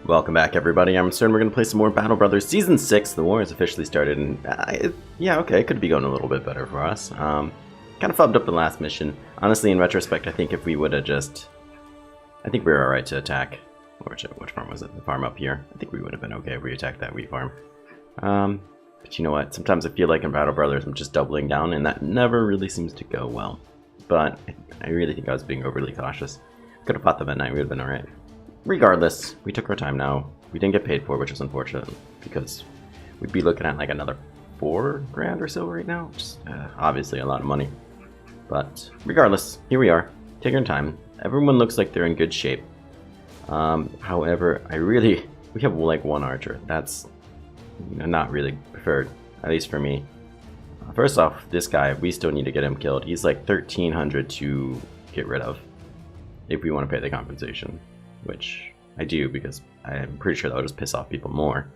Welcome back, everybody. I'm Absurdum. We're going to play some more Battle Brothers Season 6. The war has officially started, and yeah, okay, it could be going a little bit better for us. Kind of fubbed up the last mission. Honestly, in retrospect, I think if we would have just... I think we were alright to attack... Which farm was it? The farm up here. I think we would have been okay if we attacked that wheat farm. But you know what? Sometimes I feel like in Battle Brothers I'm just doubling down, and that never really seems to go well. But I really think I was being overly cautious. Could have fought them at night, we would have been alright. Regardless, we took our time now. We didn't get paid for, which is unfortunate, because we'd be looking at like another 4 grand or so right now, which is obviously a lot of money. But regardless, here we are, taking our time. Everyone looks like they're in good shape. However, we have like one archer. That's not really preferred, at least for me. First off, this guy, we still need to get him killed. He's like 1,300 to get rid of, if we want to pay the compensation. Which I do, because I'm pretty sure that will just piss off people more.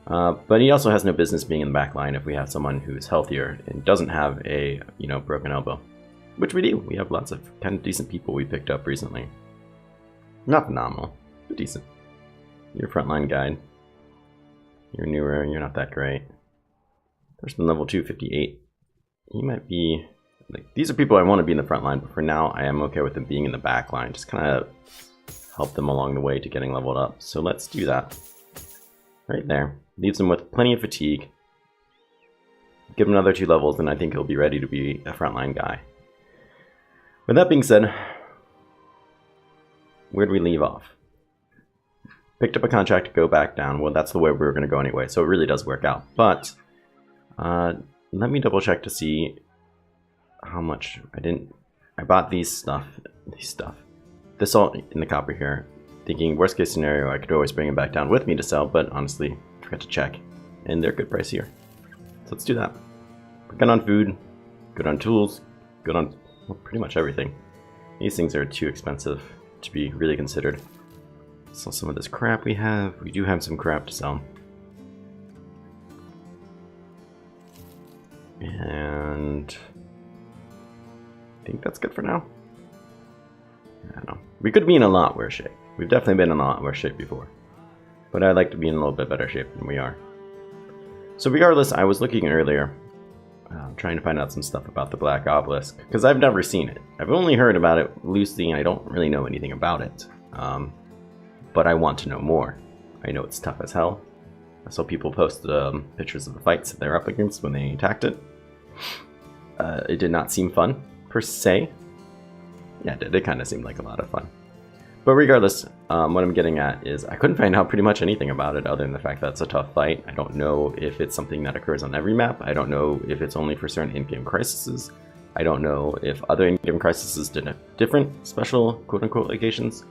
But he also has no business being in the back line if we have someone who's healthier and doesn't have a, broken elbow. Which we do. We have lots of kind of decent people we picked up recently. Not phenomenal, but decent. You're a frontline guide. You're newer, you're not that great. Person level 258. He might be... like, these are people I want to be in the front line, but for now I am okay with them being in the back line. Just kind of help them along the way to getting leveled up. So let's do that. Right there. Leaves him with plenty of fatigue. Give him another 2 levels and I think he'll be ready to be a frontline guy. With that being said, where'd we leave off? Picked up a contract to go back down. Well, that's the way we were going to go anyway, so it really does work out. But let me double check to see how much I bought these stuff. This all in the copper here, thinking worst case scenario I could always bring them back down with me to sell, but honestly forgot to check, and they're good price here, so let's do that. We're good on food, good on tools, good on pretty much everything. These things are too expensive to be really considered. Sell some of this crap we have. We do have some crap to sell, and I think that's good for now. I don't know. We could be in a lot worse shape. We've definitely been in a lot worse shape before. But I'd like to be in a little bit better shape than we are. So regardless, I was looking earlier, trying to find out some stuff about the Black Obelisk, because I've never seen it. I've only heard about it loosely, and I don't really know anything about it. But I want to know more. I know it's tough as hell. I saw people post pictures of the fights that they're up against when they attacked it. It did not seem fun, per se. Yeah, it kind of seemed like a lot of fun. But regardless, what I'm getting at is I couldn't find out pretty much anything about it other than the fact that it's a tough fight. I don't know if it's something that occurs on every map. I don't know if it's only for certain in-game crises. I don't know if other in-game crises did have different special quote-unquote locations.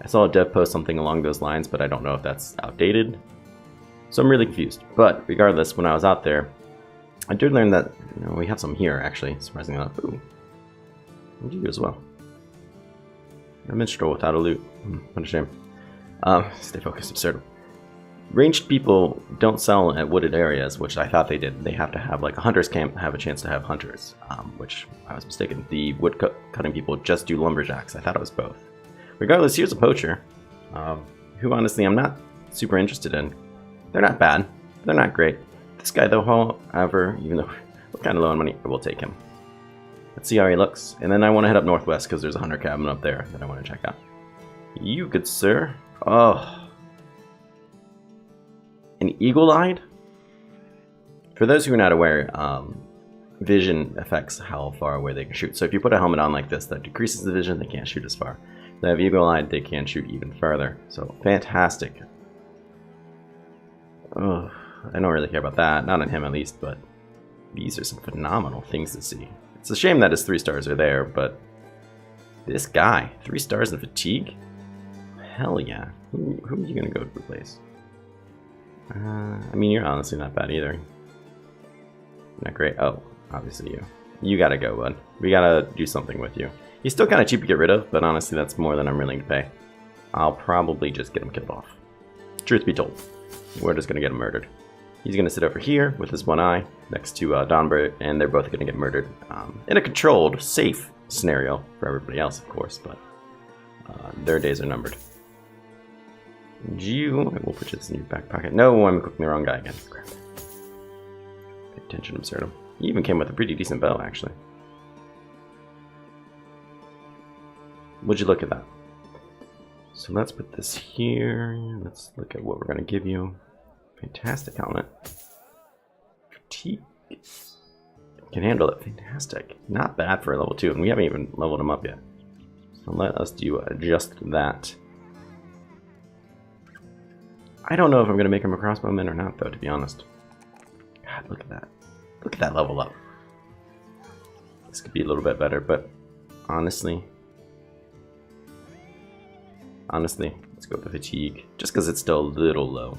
I saw a dev post something along those lines, but I don't know if that's outdated. So I'm really confused. But regardless, when I was out there, I did learn that we have some here, actually, surprisingly enough. Ooh, and you as well. A minstrel without a loot. What a shame. Stay focused, Absurdum. Ranged people don't sell at wooded areas, which I thought they did. They have to have like a hunter's camp, have a chance to have hunters, which I was mistaken. The wood cutting people just do lumberjacks. I thought it was both. Regardless, here's a poacher, who honestly I'm not super interested in. They're not bad. They're not great. This guy though, however, even though we're kind of low on money, I will take him. Let's see how he looks. And then I want to head up northwest because there's a hunter cabin up there that I want to check out. You good sir. Oh. An eagle-eyed? For those who are not aware, vision affects how far away they can shoot. So if you put a helmet on like this, that decreases the vision, they can't shoot as far. If they have eagle-eyed, they can shoot even farther. So fantastic. Oh, I don't really care about that. Not on him at least, but these are some phenomenal things to see. It's a shame that his 3 stars are there, but this guy, 3 stars in fatigue? Hell yeah. Who are you going to go to replace? I mean, you're honestly not bad either. Not great. Oh, obviously you. You gotta go, bud. We gotta do something with you. He's still kind of cheap to get rid of, but honestly that's more than I'm willing to pay. I'll probably just get him killed off. Truth be told, we're just going to get him murdered. He's going to sit over here with his one eye next to Donbert, and they're both going to get murdered in a controlled, safe scenario for everybody else, of course, but their days are numbered. And you, I will put this in your back pocket. No, I'm cooking the wrong guy again. Crap. Pay attention, Absurdum. He even came with a pretty decent bow, actually. Would you look at that? So let's put this here. Let's look at what we're going to give you. Fantastic helmet. Fatigue. Can handle it. Fantastic. Not bad for a level 2, and we haven't even leveled him up yet. So let us do just that. I don't know if I'm going to make him a crossbowman or not, though, to be honest. God, look at that. Look at that level up. This could be a little bit better, but honestly, let's go with the fatigue, just because it's still a little low.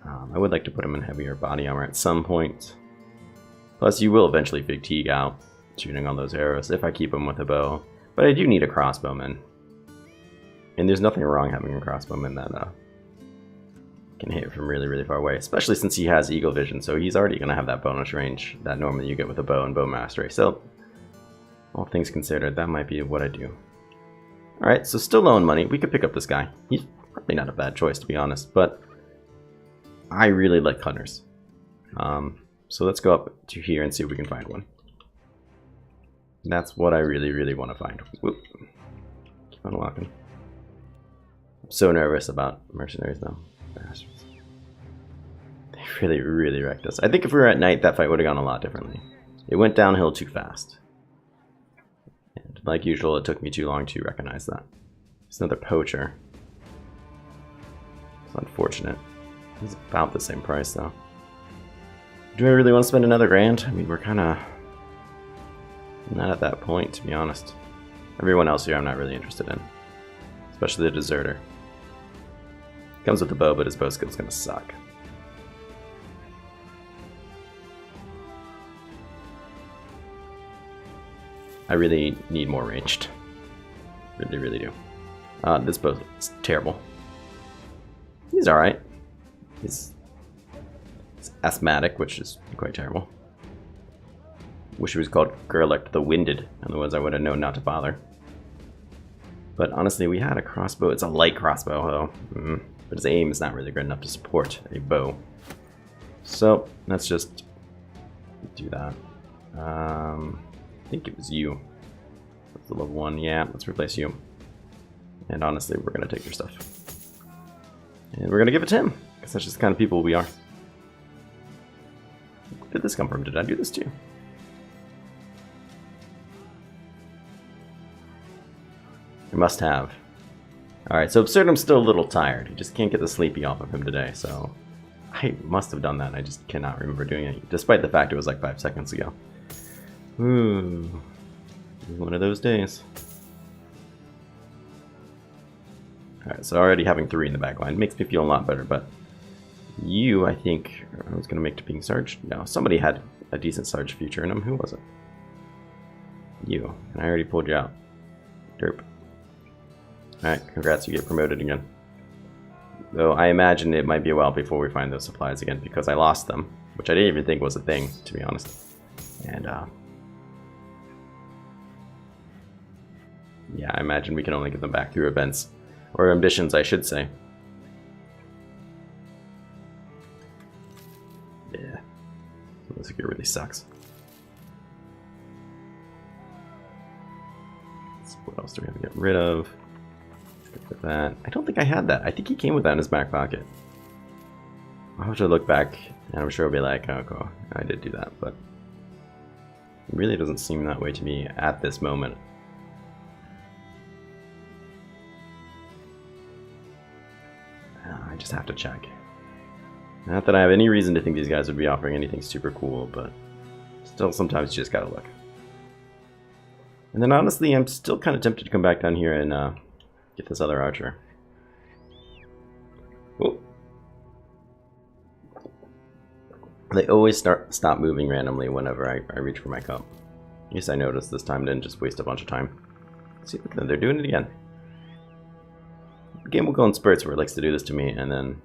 I would like to put him in heavier body armor at some point. Plus, you will eventually fatigue out shooting all those arrows if I keep him with a bow. But I do need a crossbowman. And there's nothing wrong having a crossbowman that can hit from really, really far away. Especially since he has eagle vision, so he's already going to have that bonus range that normally you get with a bow and bow mastery. So, all things considered, that might be what I do. Alright, so still low on money. We could pick up this guy. He's probably not a bad choice, to be honest, but I really like hunters. So let's go up to here and see if we can find one. That's what I really, really want to find. Whoop. Keep unlocking. I'm so nervous about mercenaries, though. Bastards. They really, really wrecked us. I think if we were at night, that fight would have gone a lot differently. It went downhill too fast. And like usual, it took me too long to recognize that. It's another poacher. It's unfortunate. It's about the same price, though. Do I really want to spend another grand? I mean, we're kind of not at that point, to be honest. Everyone else here I'm not really interested in. Especially the deserter. Comes with a bow, but his bow skill's gonna suck. I really need more ranged. Really, really do. This bow is terrible. He's alright. He's asthmatic, which is quite terrible. Wish he was called Gerlicht the Winded, otherwise I would have known not to bother. But honestly, we had a crossbow. It's a light crossbow, though. But his aim is not really good enough to support a bow. So, let's just do that. I think it was you. That's the level 1. Yeah, let's replace you. And honestly, we're going to take your stuff. And we're going to give it to him, because that's just the kind of people we are. Where did this come from? Did I do this too? I must have. Alright, so Absurdum's still a little tired. He just can't get the sleepy off of him today, so I must have done that. I just cannot remember doing it, despite the fact it was like 5 seconds ago. Ooh. One of those days. Alright, so already having 3 in the back line makes me feel a lot better, but you, I think, I was going to make to being Sarge. No, somebody had a decent Sarge feature in him. Who was it? You. And I already pulled you out. Derp. Alright, congrats, you get promoted again. Though I imagine it might be a while before we find those supplies again, because I lost them, which I didn't even think was a thing, to be honest. And, yeah, I imagine we can only get them back through events. Or ambitions, I should say. Yeah. This gear really sucks. So what else do we have to get rid of? With that. I don't think I had that. I think he came with that in his back pocket. I'll have to look back, and I'm sure I'll be like, oh, cool, I did do that, but it really doesn't seem that way to me at this moment. I just have to check. Not that I have any reason to think these guys would be offering anything super cool, but still sometimes you just gotta look. And then honestly, I'm still kind of tempted to come back down here and get this other archer. Oh. They always stop moving randomly whenever I reach for my cup. At least I noticed this time, didn't just waste a bunch of time. See, look at them, they're doing it again. The game will go in spurts where it likes to do this to me, and then,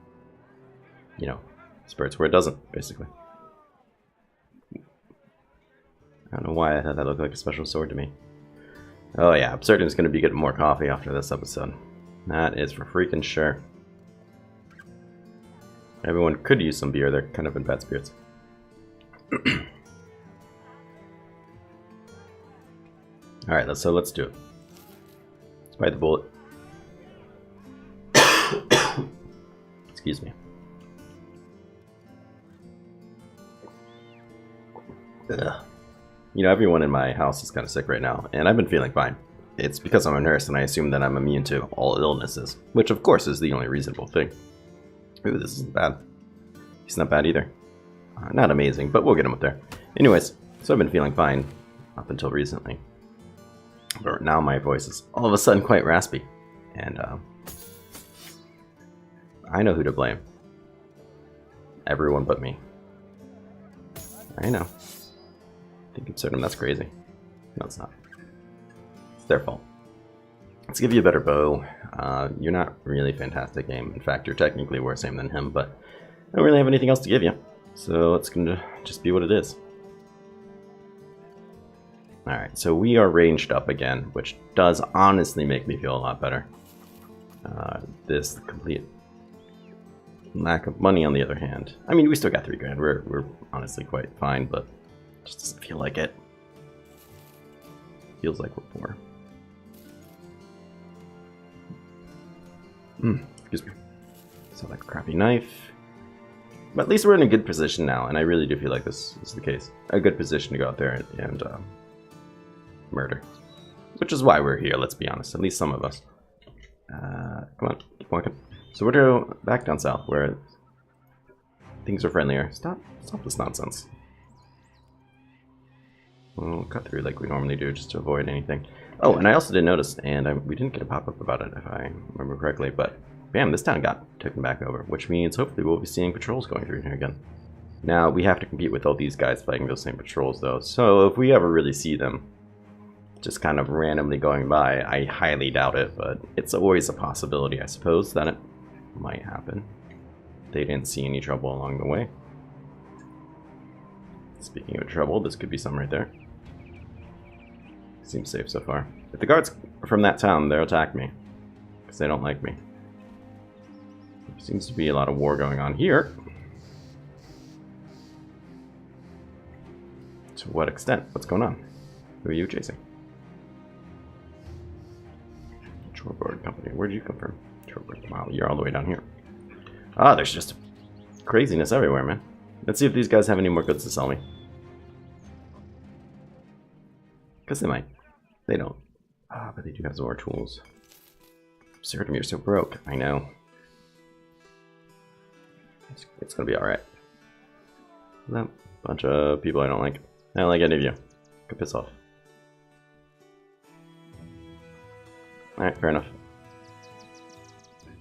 you know, spurts where it doesn't, basically. I don't know why I thought that looked like a special sword to me. Oh yeah, Absurdum is going to be getting more coffee after this episode. That is for freaking sure. Everyone could use some beer. They're kind of in bad spirits. Alright, let's do it. Let's bite the bullet. Excuse me. Ugh. You know, everyone in my house is kind of sick right now, and I've been feeling fine. It's because I'm a nurse, and I assume that I'm immune to all illnesses, which of course is the only reasonable thing. Ooh, this isn't bad. He's not bad either. Not amazing, but we'll get him up there. Anyways, so I've been feeling fine up until recently. But now my voice is all of a sudden quite raspy. And I know who to blame. Everyone but me. I know. I think Absurdum, that's crazy. No, it's not. It's their fault. Let's give you a better bow. You're not really fantastic aim. In fact, you're technically worse aim than him, but I don't really have anything else to give you. So it's gonna just be what it is. Alright, so we are ranged up again, which does honestly make me feel a lot better. This complete lack of money, on the other hand. I mean, we still got 3 grand. We're honestly quite fine, but it just doesn't feel like it. Feels like we're poor. Excuse me. So that crappy knife. But at least we're in a good position now, and I really do feel like this is the case. A good position to go out there and murder. Which is why we're here, let's be honest. At least some of us. Come on, keep walking. So we're going back down south, where things are friendlier. Stop this nonsense. We'll cut through like we normally do, just to avoid anything. Oh, and I also did notice, and we didn't get a pop-up about it, if I remember correctly, but bam, this town got taken back over, which means hopefully we'll be seeing patrols going through here again. Now, we have to compete with all these guys fighting those same patrols, though, so if we ever really see them just kind of randomly going by, I highly doubt it, but it's always a possibility, I suppose, that it might happen. They didn't see any trouble along the way. Speaking of trouble, this could be some right there. Seems safe so far. If the guards from that town, they'll attack me, because they don't like me. There seems to be a lot of war going on here. To what extent? What's going on? Who are you chasing? Shoreboard Company. Where did you come from? Shoreboard. Wow, you're all the way down here. Ah, there's just craziness everywhere, man. Let's see if these guys have any more goods to sell me. Because they might. They don't. Ah, but they do have some more tools. Absurdum, you're so broke. I know. It's gonna be alright. No, bunch of people I don't like. I don't like any of you. Go piss off. Alright, fair enough.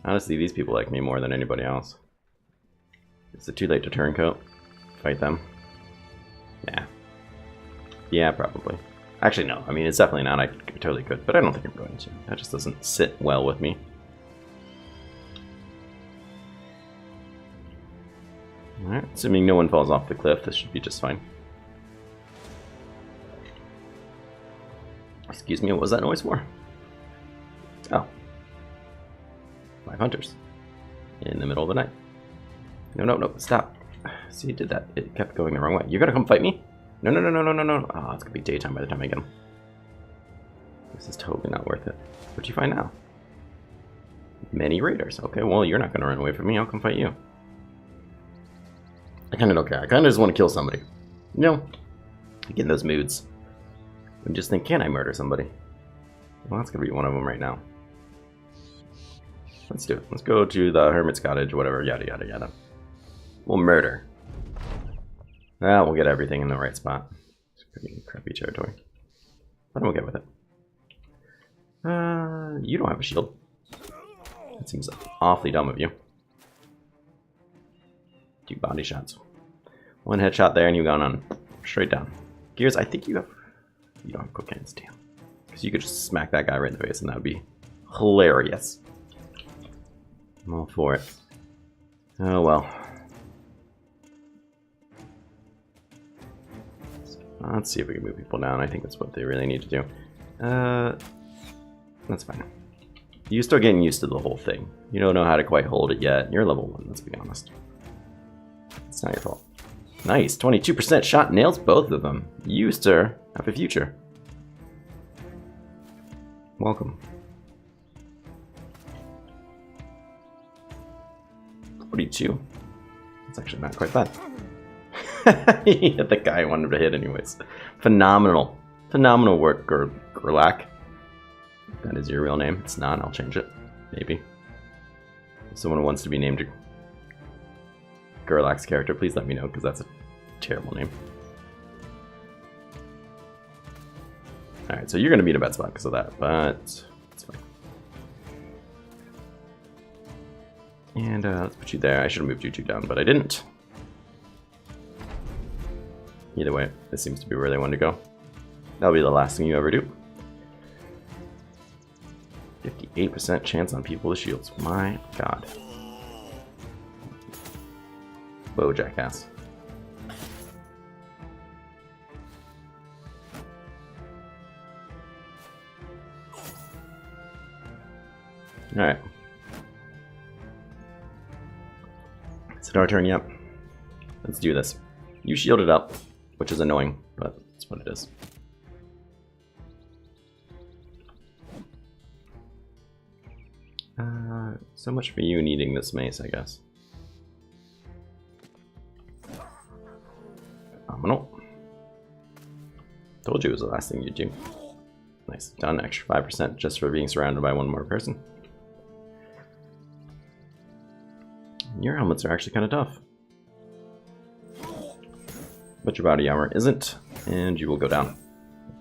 Honestly, these people like me more than anybody else. Is it too late to turncoat? Fight them? Nah. Yeah, probably. Actually, no. I mean, it's definitely not. I totally could, but I don't think I'm going to. That just doesn't sit well with me. Alright, assuming no one falls off the cliff, this should be just fine. Excuse me, what was that noise for? Oh. 5 hunters. In the middle of the night. No, stop. See, you did that. It kept going the wrong way. You're gonna come fight me? No. Oh, it's gonna be daytime by the time I get him. This is totally not worth it. What'd you find now? Many raiders. Okay, well, you're not gonna run away from me. I'll come fight you. I kinda don't care. I kinda just want to kill somebody. You know, I get in those moods. And just think, can I murder somebody? Well, that's gonna be one of them right now. Let's do it. Let's go to the hermit's cottage, whatever, yada yada yada. We'll murder. Ah, we'll get everything in the right spot. It's pretty crappy territory. But we'll get with it. You don't have a shield. That seems awfully dumb of you. 2 body shots. 1 headshot there and you've gone on straight down. Gears, I think you have... You don't have quick hands, damn. Because you could just smack that guy right in the face and that would be hilarious. I'm all for it. Oh well. Let's see if we can move people down. I think that's what they really need to do. That's fine. You're still getting used to the whole thing. You don't know how to quite hold it yet. You're level 1, let's be honest. It's not your fault. Nice, 22% shot nails both of them. You, sir, have a future. Welcome. 42. It's actually not quite bad. He hit the guy I wanted to hit anyways. Phenomenal. Phenomenal work, Gerlach. That is your real name. It's not, I'll change it. Maybe. If someone wants to be named Gerlach's character, please let me know, because that's a terrible name. Alright, so you're going to be in a bad spot because of that, but it's fine. And let's put you there. I should have moved you two down, but I didn't. Either way, this seems to be where they want to go. That'll be the last thing you ever do. 58% chance on people with shields. My god. Whoa, jackass. Alright. Is it our turn? Yep. Let's do this. You shielded up, which is annoying, but that's what it is. So much for you needing this mace, I guess. Phenomenal. Told you it was the last thing you'd do. Nice. Done. Extra 5% just for being surrounded by one more person. Your helmets are actually kind of tough. But your body armor isn't, and you will go down.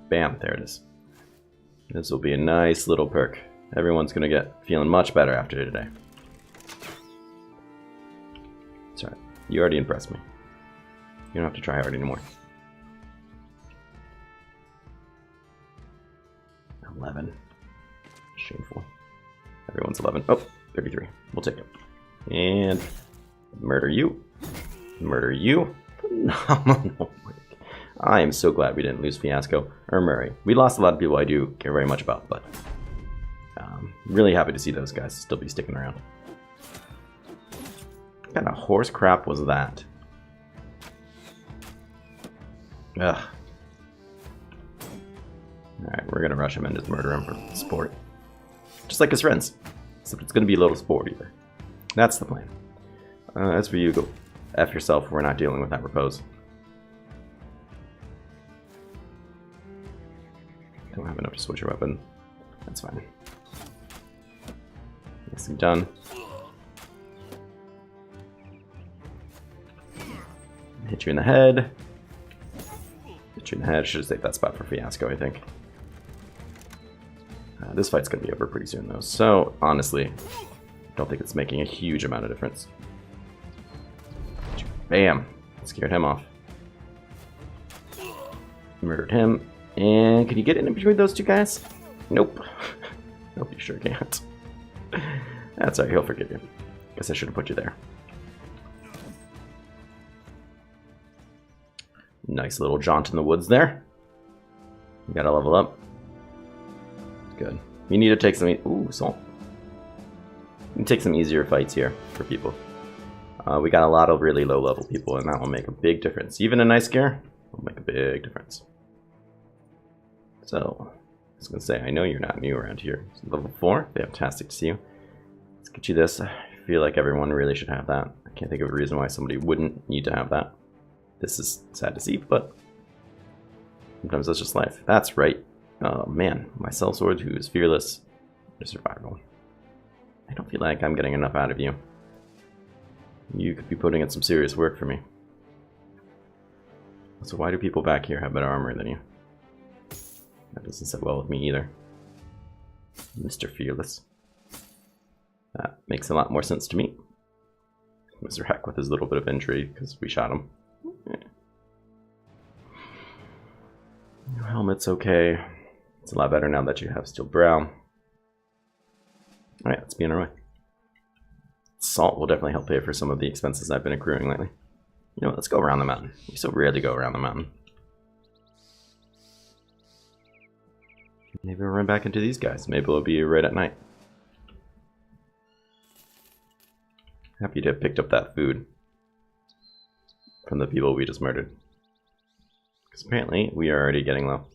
Bam, there it is. This will be a nice little perk. Everyone's gonna get feeling much better after today. Sorry, you already impressed me. You don't have to try hard anymore. 11. Shameful. Everyone's 11. Oh, 33. We'll take it. And murder you. Murder you. Phenomenal work. I am so glad we didn't lose Fiasco or Murray. We lost a lot of people I do care very much about, but really happy to see those guys still be sticking around. What kind of horse crap was that? Ugh. Alright, we're gonna rush him and just murder him for sport. Just like his friends. Except it's gonna be a little sportier. That's the plan. As for you, go F yourself. We're not dealing with that repose. Don't have enough to switch your weapon. That's fine. Nicely done. Hit you in the head. Hit you in the head. Should have saved that spot for Fiasco, I think. This fight's going to be over pretty soon, though. So, honestly, I don't think it's making a huge amount of difference. Bam! Scared him off. Murdered him. And can you get in between those two guys? Nope. Nope, you sure can't. That's alright, he'll forgive you. Guess I should have put you there. Nice little jaunt in the woods there. You gotta level up. Good. You need to take some... Ooh, salt. You can take some easier fights here for people. We got a lot of really low level people, and that will make a big difference. Even a nice gear will make a big difference. So, I was going to say, I know you're not new around here. So level 4, fantastic to see you. Let's get you this. I feel like everyone really should have that. I can't think of a reason why somebody wouldn't need to have that. This is sad to see, but sometimes that's just life. That's right. Oh man, my sellsword who is fearless to survival. I don't feel like I'm getting enough out of you. You could be putting in some serious work for me. So why do people back here have better armor than you? That doesn't sit well with me either. Mr. Fearless. That makes a lot more sense to me. Mr. Heck with his little bit of injury because we shot him. Your helmet's okay. It's a lot better now that you have steel brow. Alright, let's be on our way. Salt will definitely help pay for some of the expenses I've been accruing lately. You know what, let's go around the mountain. We so rarely go around the mountain. Maybe we'll run back into these guys. Maybe it'll be right at night. Happy to have picked up that food. from the people we just murdered. Because apparently we are already getting low.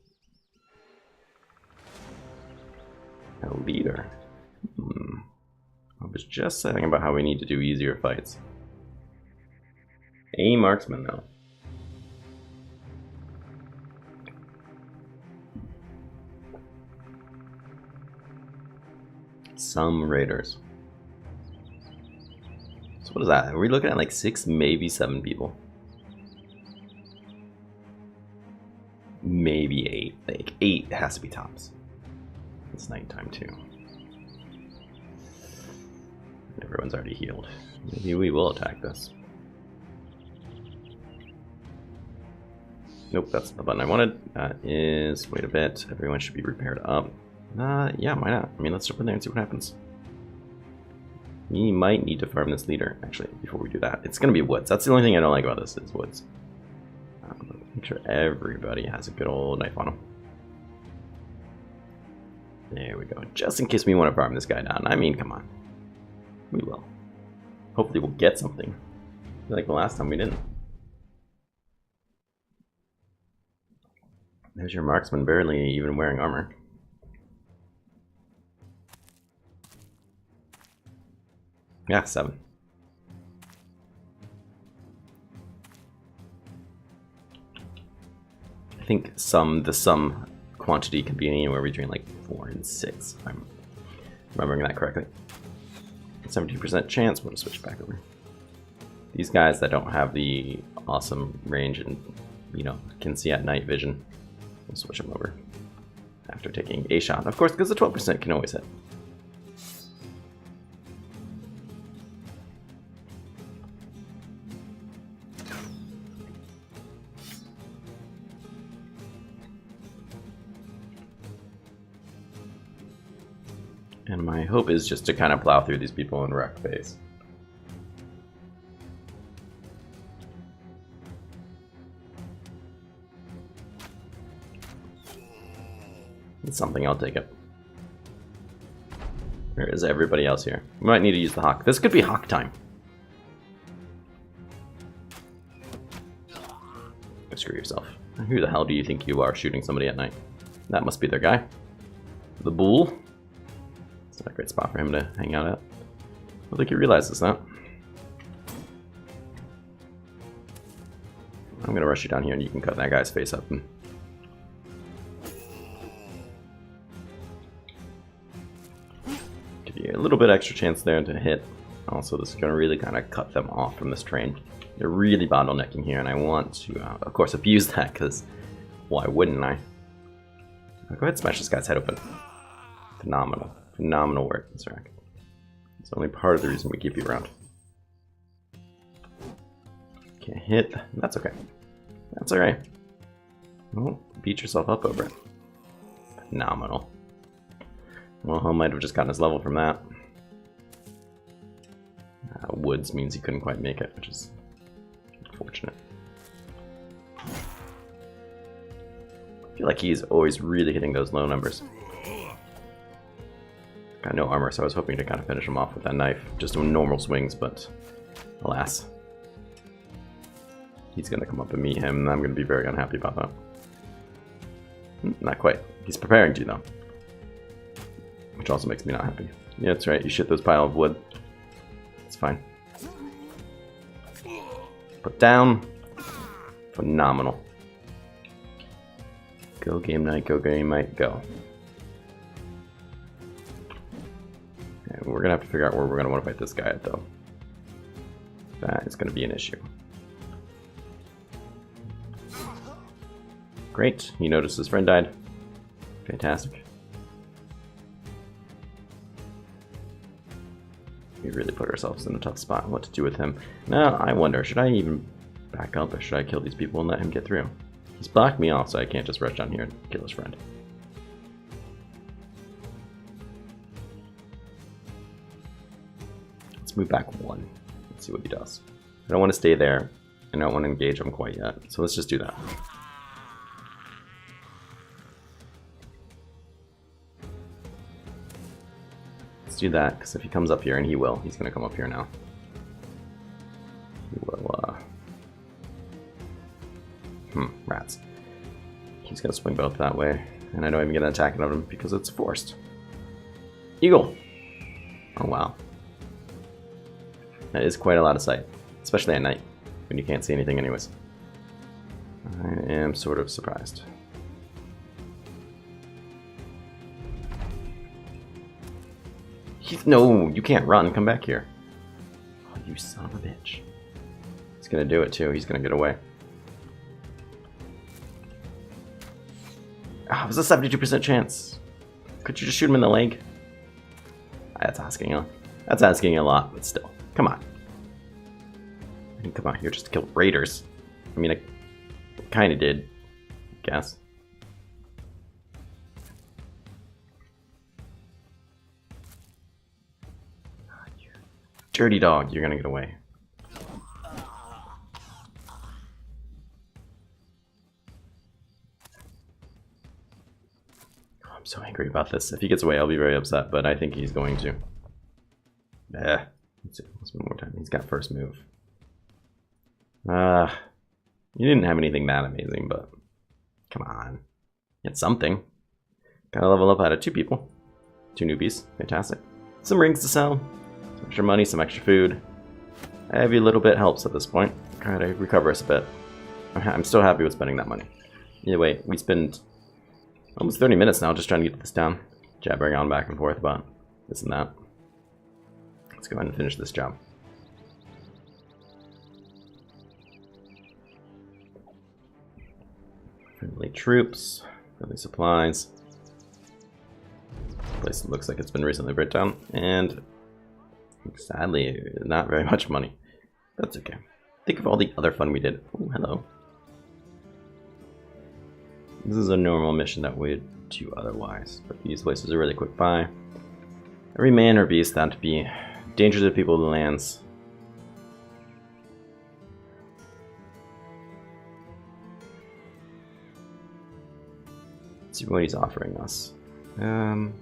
A leader. I was just saying about how we need to do easier fights. A marksman though. Some raiders. So what is that? Are we looking at like 6, maybe 7 people? Maybe 8. Like 8 has to be tops. It's nighttime too. Everyone's already healed. Maybe we will attack this. Nope, that's the button I wanted. That is, wait a bit, everyone should be repaired up. Yeah, why not? I mean, let's jump in there and see what happens. We might need to farm this leader, actually, before we do that. It's going to be woods. That's the only thing I don't like about this, is woods. Make sure everybody has a good old knife on them. There we go. Just in case we want to farm this guy down. I mean, come on. We will. Hopefully we'll get something. Like the last time we didn't. There's your marksman barely even wearing armor. Yeah, 7. I think the sum quantity can be anywhere between like 4 and 6, if I'm remembering that correctly. 70% chance. I'm going to switch back over. These guys that don't have the awesome range and, you know, can see at night vision, we'll switch them over after taking a shot. Of course, because the 12% can always hit. And my hope is just to kind of plow through these people and wreck base. It's something, I'll take it. Where is everybody else here? We might need to use the hawk. This could be hawk time. Screw yourself. Who the hell do you think you are shooting somebody at night? That must be their guy. The bull. It's not a great spot for him to hang out at. I don't think he realizes that. I'm gonna rush you down here and you can cut that guy's face up. And give you a little bit extra chance there to hit. Also, this is gonna really kind of cut them off from this train. They're really bottlenecking here, and I want to, of course, abuse that, because why wouldn't I? Go ahead and smash this guy's head open. Phenomenal. Phenomenal work, Mr. Rack. It's only part of the reason we keep you around. Can't hit. That's okay. That's alright. Well, beat yourself up over it. Phenomenal. Well, he might have just gotten his level from that. Woods means he couldn't quite make it, which is unfortunate. I feel like he's always really hitting those low numbers. Got no armor, so I was hoping to kind of finish him off with that knife. Just normal swings, but alas. He's going to come up and meet him, and I'm going to be very unhappy about that. Not quite. He's preparing to, though. Which also makes me not happy. Yeah, that's right. You shit those pile of wood. It's fine. Put down. Phenomenal. Go game night, go game night, go. And we're gonna have to figure out where we're gonna want to fight this guy at, though. That is gonna be an issue. Great, he noticed his friend died. Fantastic. We really put ourselves in a tough spot. What to do with him? Now, I wonder, should I even back up, or should I kill these people and let him get through? He's blocked me off, so I can't just rush down here and kill his friend. Let's move back 1. Let's see what he does. I don't want to stay there. I don't want to engage him quite yet, so let's just do that. Let's do that, because if he comes up here, and he will, he's going to come up here now. He will Rats. He's gonna swing both that way, and I don't even get an attack out of him because it's forced. Eagle! Oh wow. That is quite a lot of sight, especially at night, when you can't see anything anyways. I am sort of surprised. No, you can't run. Come back here. Oh, you son of a bitch. He's gonna do it too. He's gonna get away. Oh, it was a 72% chance. Could you just shoot him in the leg? That's asking a lot, but still. Come on. I didn't come out here just to kill raiders. I mean, I kind of did, I guess. Dirty dog, you're gonna get away. I'm so angry about this. If he gets away, I'll be very upset, but I think he's going to. Let's spend more time. He's got first move. You didn't have anything that amazing, but come on. Get something. Gotta level up out of 2 people. 2 newbies. Fantastic. Some rings to sell. Some extra money, some extra food. Every little bit helps at this point. Try to recover us a bit. I'm still happy with spending that money. Either way, we spend almost 30 minutes now just trying to get this down. Jabbering on back and forth about this and that. Let's go ahead and finish this job. Friendly troops, friendly supplies. This place looks like it's been recently burnt down, and sadly, not very much money. That's okay. Think of all the other fun we did. Oh, hello. This is a normal mission that we'd do otherwise, but these places are really quick by. Every man or beast that be danger to the people of the lands. Let's see what he's offering us. 100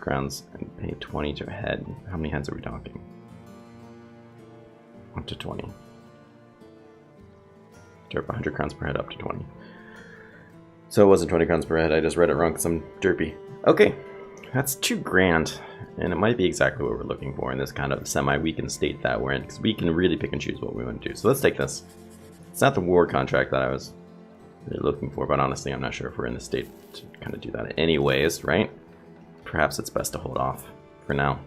crowns and pay 20 to a head. How many heads are we talking? Up to 20. Derp 100 crowns per head up to 20. So it wasn't 20 crowns per head, I just read it wrong because I'm derpy. Okay, that's 2 grand, and it might be exactly what we're looking for in this kind of semi-weakened state that we're in, because we can really pick and choose what we want to do. So let's take this. It's not the war contract that I was really looking for, but honestly I'm not sure if we're in the state to kind of do that anyways, right? Perhaps it's best to hold off for now.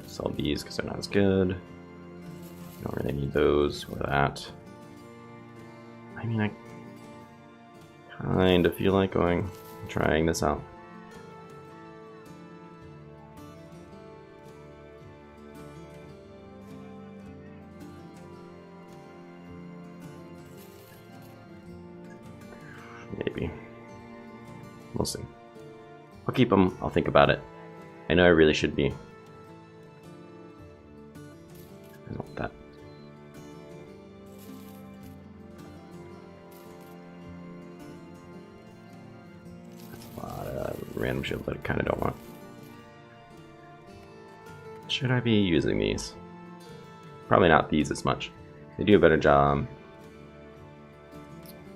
Sell these because they're not as good. Don't really need those or that. I mean, I kind of feel like trying this out. Maybe. We'll see. I'll keep them. I'll think about it. I know I really should be. I don't want that. That's a lot of random shield that I kind of don't want. Should I be using these? Probably not these as much. They do a better job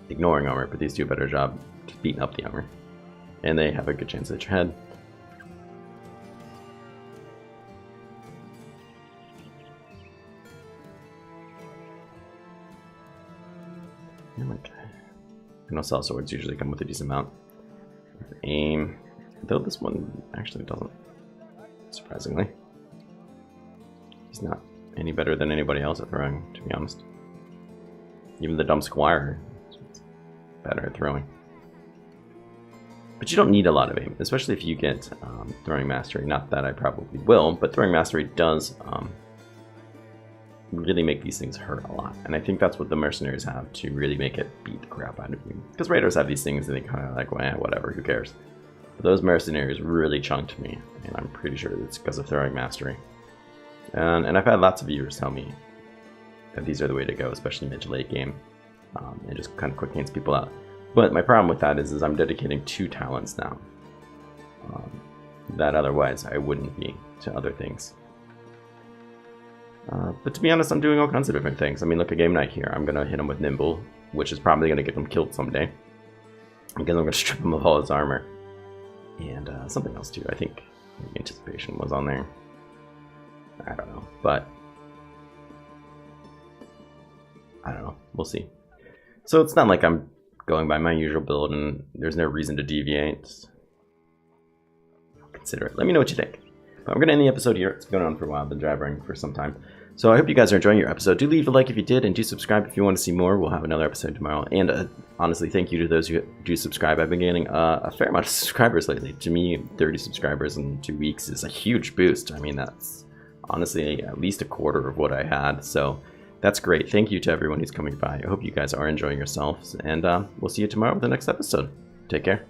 ignoring armor, but these do a better job just beating up the armor. And they have a good chance at your head. I know cell swords usually come with a decent amount of aim, though this one actually doesn't, surprisingly. He's not any better than anybody else at throwing, to be honest. Even the dumb squire is better at throwing. But you don't need a lot of aim, especially if you get throwing mastery. Not that I probably will, but throwing mastery does really make these things hurt a lot. And I think that's what the mercenaries have to really make it beat the crap out of you. Because raiders have these things and they kind of like, well, whatever, who cares? But those mercenaries really chunked me, and I'm pretty sure it's because of throwing mastery. And I've had lots of viewers tell me that these are the way to go, especially mid to late game. And just kind of quick hands people out. But my problem with that is I'm dedicating 2 talents now. That otherwise I wouldn't be to other things. But to be honest, I'm doing all kinds of different things. I mean, look at Game Night here. I'm going to hit him with Nimble, which is probably going to get him killed someday. Again, I'm going to strip him of all his armor. And something else too. I think Anticipation was on there. I don't know. But I don't know. We'll see. So it's not like I'm going by my usual build and there's no reason to deviate. Consider it. Let me know what you think. But I'm going to end the episode here. It's been going on for a while. I've been jabbering for some time. So I hope you guys are enjoying your episode. Do leave a like if you did, and do subscribe if you want to see more. We'll have another episode tomorrow. And honestly, thank you to those who do subscribe. I've been gaining a fair amount of subscribers lately. To me, 30 subscribers in 2 weeks is a huge boost. I mean, that's honestly at least a quarter of what I had. So that's great. Thank you to everyone who's coming by. I hope you guys are enjoying yourselves. And we'll see you tomorrow with the next episode. Take care.